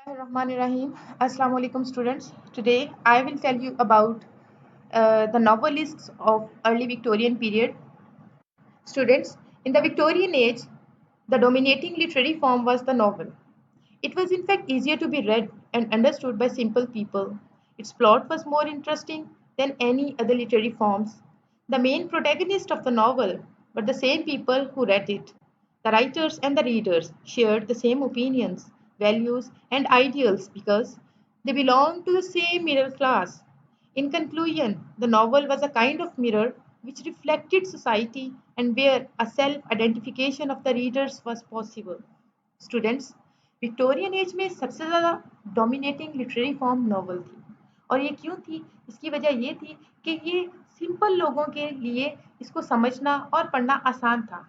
Rahim. Assalamu alaikum students. Today I will tell you about the novelists of early Victorian period. Students, in the Victorian age, the dominating literary form was the novel. It was in fact easier to be read and understood by simple people. Its plot was more interesting than any other literary forms. The main protagonist of the novel were the same people who read it. The writers and the readers shared the same opinions, values, and ideals because they belonged to the same middle class. In conclusion, the novel was a kind of mirror which reflected society and where a self identification of the readers was possible. Students, Victorian age में सबसे ज़्यादा dominating literary form novel थी। और ये क्यों थी? इसकी वजह ये थी कि ये सिंपल लोगों के लिए इसको समझना और पढ़ना आसान था,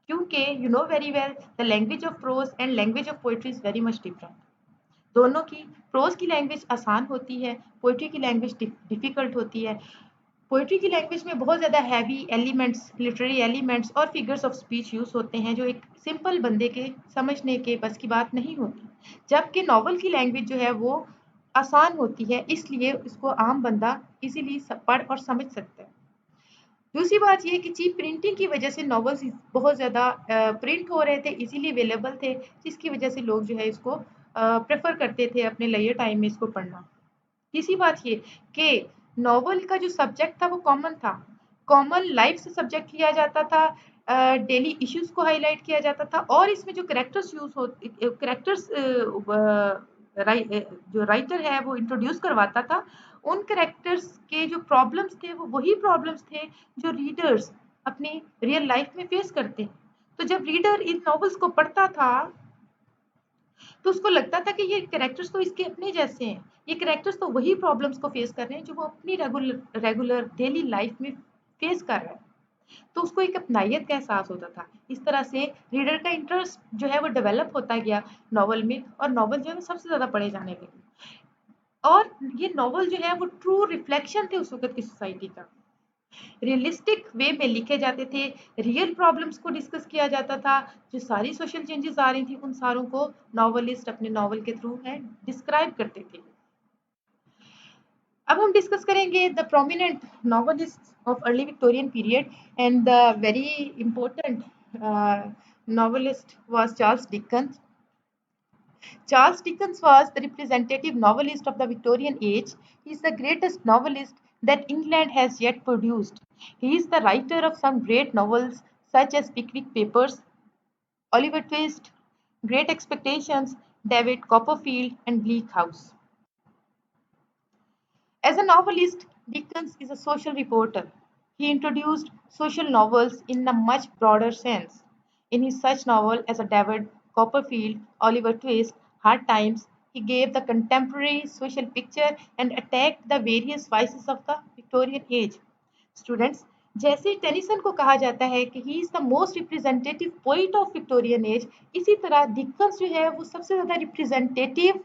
क्योंकि you know very well the language of pros and language of poetry is very much different. दोनों की प्रोज की लैंग्वेज आसान होती है, पोइट्री की लैंग्वेज डिफिकल्ट होती है। पोइट्री की लैंग्वेज में बहुत ज़्यादा हैवी एलिमेंट्स, लिटरेरी एलिमेंट्स और फिगर्स ऑफ स्पीच यूज़ होते हैं जो एक सिंपल बंदे के समझने के बस की बात नहीं होती, जबकि नॉवल की लैंग्वेज जो है वो आसान होती है, इसलिए इसको आम बंदा इजीली पढ़ और समझ सकता है। दूसरी बात ये कि चीप प्रिंटिंग की वजह से नॉवेल्स बहुत ज़्यादा प्रिंट हो रहे थे, इजीली अवेलेबल थे, जिसकी वजह से लोग जो है इसको प्रेफर करते थे अपने लेजर टाइम में इसको पढ़ना। तीसरी बात ये कि नॉवल का जो सब्जेक्ट था वो कॉमन था, कॉमन लाइफ से सब्जेक्ट लिया जाता था, डेली इश्यूज को हाईलाइट किया जाता था और इसमें जो करेक्टर्स यूज हो करेक्टर्स जो राइटर है वो इंट्रोड्यूस करवाता था, उन करेक्टर्स के जो प्रॉब्लम्स थे वो वही प्रॉब्लम्स थे जो रीडर्स अपनी रियल लाइफ में फेस करते हैं। तो जब रीडर इन नॉवेल्स को पढ़ता था तो उसको लगता था कि ये कैरेक्टर्स तो इसके अपने जैसे हैं, ये कैरेक्टर्स तो वही प्रॉब्लम्स को फेस कर रहे हैं जो वो अपनी रेगुलर रेगुलर डेली लाइफ में फेस कर रहा है। तो उसको एक अपनाइत का एहसास होता था। इस तरह से रीडर का इंटरेस्ट जो है वो डेवलप होता गया नॉवल में, और नॉवल जो है वो सबसे ज़्यादा पढ़े जाने लगे। और ये नॉवल जो है वो ट्रू रिफ्लेक्शन थे उस वक़्त की सोसाइटी का। रियलिस्टिक वे में लिखे जाते थे, रियल प्रॉब्लम्स को डिस्कस किया जाता था, जो सारी सोशल चेंजेस आ रही थी उन सारों को नॉवलिस्ट अपने नॉवल के थ्रू है डिस्क्राइब करते थे। अब हम डिस्कस करेंगे the prominent novelist of early Victorian period, and the very important novelist was Charles Dickens. Charles Dickens was the representative novelist of the Victorian age. He is the greatest novelist that England has yet produced. He is the writer of some great novels such as Pickwick Papers, Oliver Twist, Great Expectations, David Copperfield, and Bleak House. As a novelist, Dickens is a social reporter. He introduced social novels in a much broader sense. In his such novel as a David Copperfield, Oliver Twist, Hard Times, he gave the contemporary social picture and attacked the various vices of the Victorian age. Students, जैसे Tennyson को कहा जाता है कि he is the most representative poet of Victorian age, इसी तरह Dickens जो है वो सबसे ज्यादा रिप्रेजेंटेटिव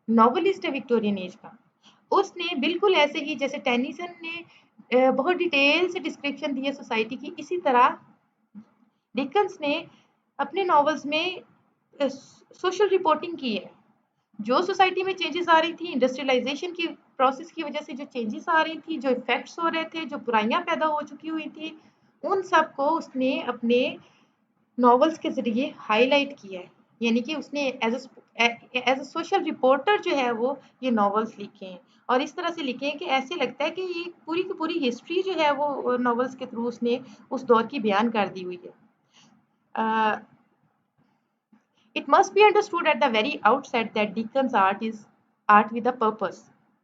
नॉवलिस्ट है विक्टोरियन एज का। उसने बिल्कुल ऐसे ही जैसे टेनिसन ने बहुत डिटेल से डिस्क्रिप्शन दी है सोसाइटी की, इसी तरह डिकन्स ने अपने नॉवेल्स में सोशल रिपोर्टिंग की है। जो सोसाइटी में चेंजेस आ रही थी, इंडस्ट्रियलाइजेशन की प्रोसेस की वजह से जो चेंजेस आ रही थी, जो इफेक्ट्स हो रहे थे, जो बुराइयां पैदा हो चुकी हुई थी, उन सब को उसने अपने नॉवेल्स के ज़रिए हाईलाइट किया है। यानी कि उसने एज अ सोशल रिपोर्टर जो है वो ये नॉवेल्स लिखे हैं, और इस तरह से लिखे हैं कि ऐसे लगता है कि ये पूरी की पूरी हिस्ट्री जो है वो नॉवेल्स के थ्रू उसने उस दौर की बयान कर दी हुई है। It must be understood at the very outset that Dickens' art is art with a purpose.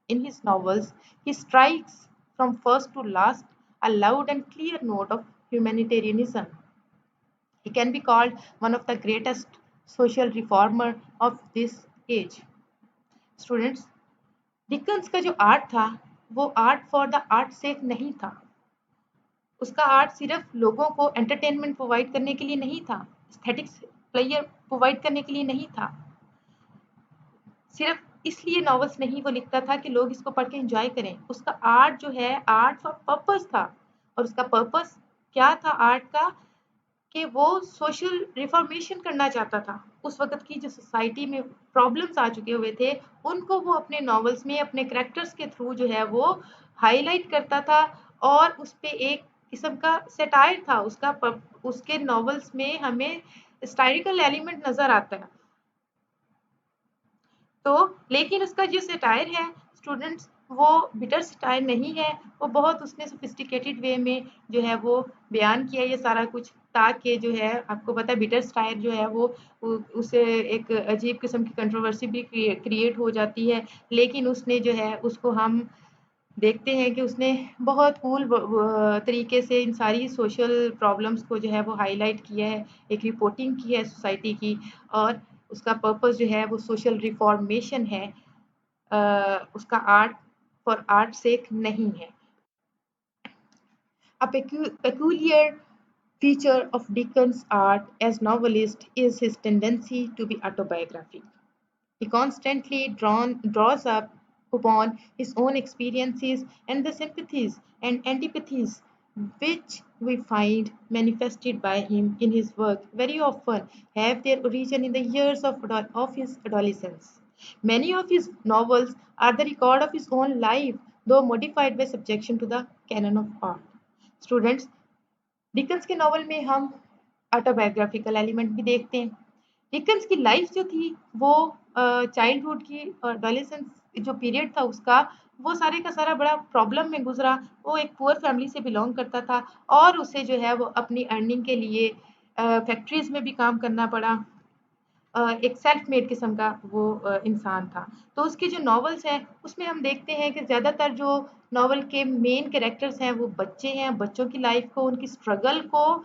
In his novels, he strikes from first to last a loud and clear note of humanitarianism. He can be called one of the greatest social reformer of this age. Students, Dickens का जो art था वो art for the art सेक नहीं था। उसका art सिर्फ लोगों को एंटरटेनमेंट प्रोवाइड करने के लिए नहीं था, एस्थेटिक्स प्लेयर प्रोवाइड करने के लिए नहीं था, सिर्फ इसलिए नॉवेल्स नहीं वो लिखता था कि लोग इसको पढ़ के एंजॉय करें। उसका आर्ट जो है आर्ट फॉर पर्पस था, और उसका पर्पस क्या था आर्ट का कि वो सोशल रिफॉर्मेशन करना चाहता था। उस वक़्त की जो सोसाइटी में प्रॉब्लम्स आ चुके हुए थे, उनको वो अपने नॉवेल्स में अपने कैरेक्टर्स के थ्रू जो है वो हाइलाइट करता था और उसपे एक किस्म का सैटायर था उसका उसके नॉवेल्स में हमें हिस्टोरिकल एलिमेंट नज़र आता है। तो लेकिन उसका जो सटायर है स्टूडेंट्स, वो बिटर सटायर नहीं है, वो बहुत उसने सोफिस्टिकेटेड वे में जो है वो बयान किया ये सारा कुछ, ताकि जो है आपको पता है बिटर सटायर जो है वो उसे एक अजीब किस्म की कंट्रोवर्सी भी क्रिएट हो जाती है, लेकिन उसने जो है उसको हम देखते हैं कि उसने बहुत कूल तरीके से इन सारी सोशल प्रॉब्लम्स को जो है वो हाईलाइट किया है, एक रिपोर्टिंग की है सोसाइटी की, और उसका पर्पस जो है वो सोशल रिफॉर्मेशन है, उसका आर्ट फॉर आर्ट सेक नहीं है। A peculiar feature of Dickens' art as novelist is his tendency to be autobiographic. He constantly draws up upon his own experiences and the sympathies and antipathies which we find manifested by him in his work very often have their origin in the years of his adolescence. Many of his novels are the record of his own life, though modified by subjection to the canon of art. Students, Dickens के novel में हम autobiographical element भी देखते हैं। Dickens की life जो थी वो चाइल्डहुड की और एडोलेसेंस जो पीरियड था उसका, वो सारे का सारा बड़ा प्रॉब्लम में गुजरा। वो एक पुअर फैमिली से बिलोंग करता था और उसे जो है वो अपनी अर्निंग के लिए फैक्ट्रीज में भी काम करना पड़ा। एक सेल्फ मेड किस्म का वो इंसान था। तो उसके जो नॉवेल्स हैं, उसमें हम देखते हैं कि ज़्यादातर जो नॉवल के मेन कैरेक्टर्स हैं, वो बच्चे हैं। बच्चों की लाइफ को, उनकी स्ट्रगल को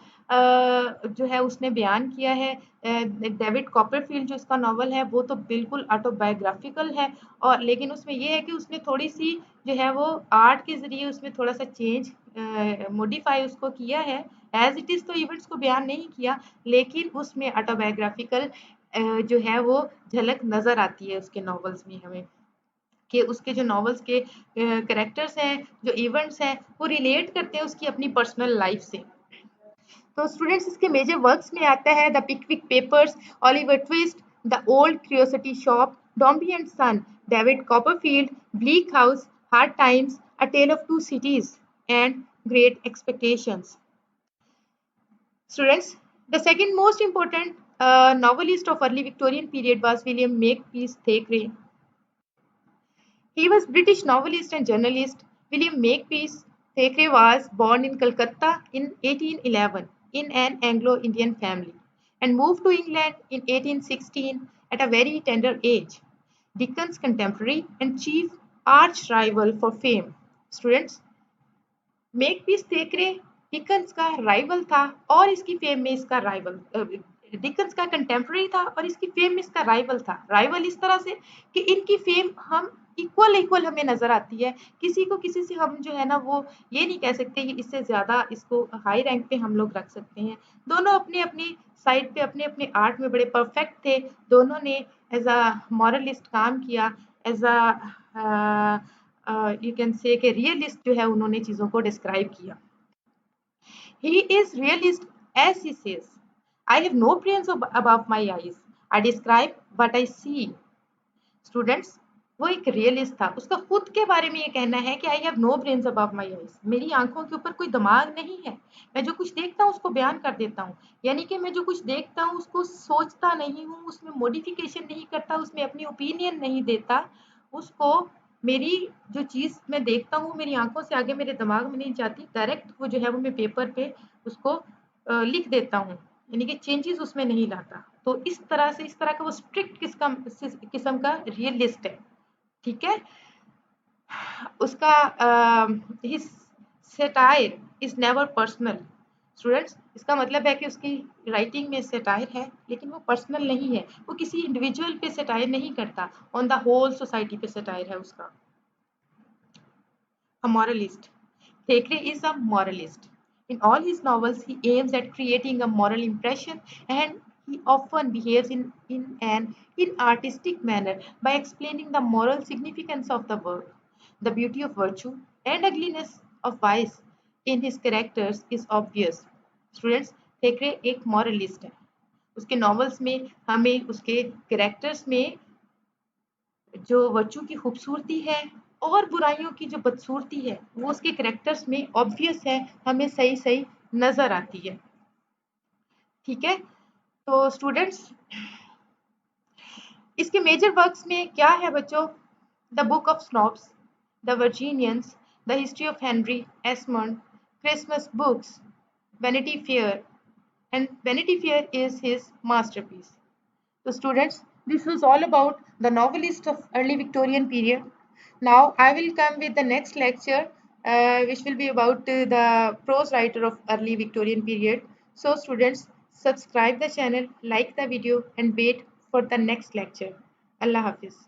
जो है उसने बयान किया है। डेविड कॉपरफील्ड जो इसका नॉवल है, वो तो बिल्कुल ऑटोबायोग्राफिकल है, और लेकिन उसमें ये है कि उसने थोड़ी-सी जो है वो आर्ट के ज़रिए उसमें थोड़ा-सा चेंज मॉडिफाई उसको किया है। एज़ इट इज़ तो इवेंट्स को बयान नहीं किया, लेकिन उसमें ऑटोबायोग्राफिकल जो है वो झलक नज़र आती है उसके नॉवेल्स में हमें, कि उसके जो नॉवेल्स के कैरेक्टर्स हैं, जो इवेंट्स हैं, वो रिलेट करते हैं उसकी अपनी पर्सनल लाइफ से। तो स्टूडेंट्स, इसके मेजर वर्क्स में आता है the Pickwick Papers, Oliver Twist, the Old Curiosity Shop, Dombey and Son, David Copperfield, Bleak House, Hard Times, a Tale of Two Cities and Great Expectations. Students, the second most important novelist of early Victorian period was William Makepeace Thackeray. He was British novelist and journalist. William Makepeace Thackeray was born in Calcutta in 1811 in an Anglo-Indian family and moved to England in 1816 at a very tender age. Dickens' contemporary and chief arch rival for fame. Students, Makepeace Thackeray Dickens का rival था और इसकी fame में इसका rival, Dickens का contemporary था और इसकी फेम में इसका राइवल था। राइवल इस तरह से कि इनकी फेम हम इक्वल इक्वल हमें नजर आती है। किसी को किसी से हम जो है ना वो ये नहीं कह सकते कि इससे ज्यादा इसको हाई रैंक पे हम लोग रख सकते हैं। दोनों अपनी अपनी साइड पे अपने अपने आर्ट में बड़े परफेक्ट थे। दोनों ने एज अ मॉरलिस्ट काम किया, as a you can say कि रियलिस्ट जो है उन्होंने चीज़ों को डिस्क्राइब किया। He is realist as he says, I have no brains above my eyes, I describe what I see. Students, वो एक रियलिस्ट था। उसका खुद के बारे में ये कहना है कि I have no brains above my eyes, मेरी आंखों के ऊपर कोई दिमाग नहीं है, मैं जो कुछ देखता हूँ उसको बयान कर देता हूँ। यानी कि मैं जो कुछ देखता हूँ उसको सोचता नहीं हूँ, उसमें मॉडिफिकेशन नहीं करता, उसमें अपनी ओपिनियन नहीं देता। उसको मेरी जो चीज़ मैं देखता हूँ मेरी आंखों से आगे मेरे दिमाग में नहीं जाती, डायरेक्ट वो जो है वो मैं पेपर पे उसको लिख देता हूँ, यानी कि चेंजेस उसमें नहीं लाता। तो इस तरह से, इस तरह का वो स्ट्रिक्ट किस्म का रियलिस्ट है। ठीक है। उसका his satire is never personal. Students, इसका मतलब है कि उसकी राइटिंग में सेटायर है लेकिन वो पर्सनल नहीं है, वो किसी इंडिविजुअल पे सेटायर नहीं करता, ऑन द होल सोसाइटी पे सेटायर है उसका। A moralist. Thackeray is a moralist. In all his novels, he aims at creating a moral impression, and he often behaves in an inartistic manner by explaining the moral significance of the world. The beauty of virtue and ugliness of vice in his characters is obvious. Students, थेकरे एक moralist है। उसके novels में हमें उसके characters में जो virtue की खूबसूरती है और बुराइयों की जो बदसूरती है वो उसके कैरेक्टर्स में ऑब्वियस है, हमें सही सही नजर आती है। ठीक है, तो स्टूडेंट्स इसके मेजर वर्क्स में क्या है बच्चों? The Book of Snobs, the Virginians, the History of Henry Esmond, Christmas Books, Vanity Fair, and Vanity Fair is his masterpiece. So students, this was all about the novelist of early Victorian period. Now I will come with the next lecture, which will be about the prose writer of early Victorian period. So students, subscribe the channel, like the video and wait for the next lecture. Allah Hafiz.